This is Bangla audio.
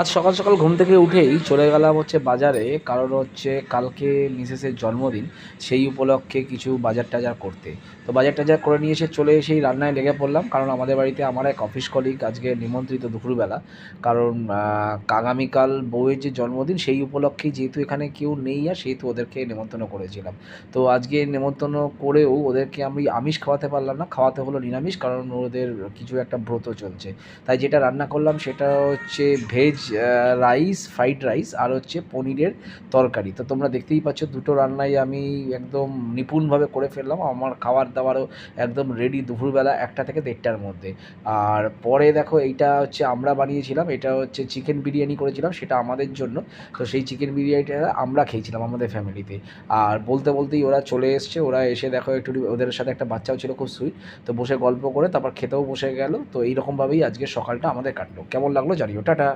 আজ সকাল সকাল ঘুম থেকে উঠেই চলে গেলাম হচ্ছে বাজারে, কারণ হচ্ছে কালকে মিসেসের জন্মদিন। সেই উপলক্ষে কিছু বাজার টাজার করতে। তো বাজার টাজার করে নিয়ে এসে চলে এসেই রান্নায় লেগে পড়লাম, কারণ আমাদের বাড়িতে আমার এক অফিস কলিগ আজকে নিমন্ত্রিত দুপুরবেলা। কারণ আগামীকাল বউয়ের যে জন্মদিন সেই উপলক্ষেই যেহেতু এখানে কেউ নেই, আর সেহেতু ওদেরকে নেমন্তন্ন করেছিলাম। তো আজকে নেমন্তন্ন করেও ওদেরকে আমি আমিষ খাওয়াতে পারলাম না, খাওয়াতে হলো নিরামিষ, কারণ ওদের কিছু একটা ব্রত চলছে। তাই যেটা রান্না করলাম সেটা হচ্ছে ভেজ রাইস, ফ্রাইড রাইস, আর হচ্ছে পনিরের তরকারি। তো তোমরা দেখতেই পাচ্ছ দুটো রান্নাই আমি একদম নিপুণভাবে করে ফেললাম। আমার খাবার দাবারও একদম রেডি দুপুরবেলা 1টা থেকে 1:30টার মধ্যে। আর পরে দেখো এইটা হচ্ছে আমরা বানিয়েছিলাম, এটা হচ্ছে চিকেন বিরিয়ানি করেছিলাম সেটা আমাদের জন্য। তো সেই চিকেন বিরিয়ানিটা আমরা খেয়েছিলাম আমাদের ফ্যামিলিতে। আর বলতে বলতেই ওরা চলে এসছে, ওরা এসে দেখো একটু ওদের সাথে একটা বাচ্চাও ছিল খুব সুইট। তো বসে গল্প করে তারপর খেতেও বসে গেল। তো এইরকমভাবেই আজকে সকালটা আমাদের কাটলো। কেমন লাগলো জানিও। টাটা।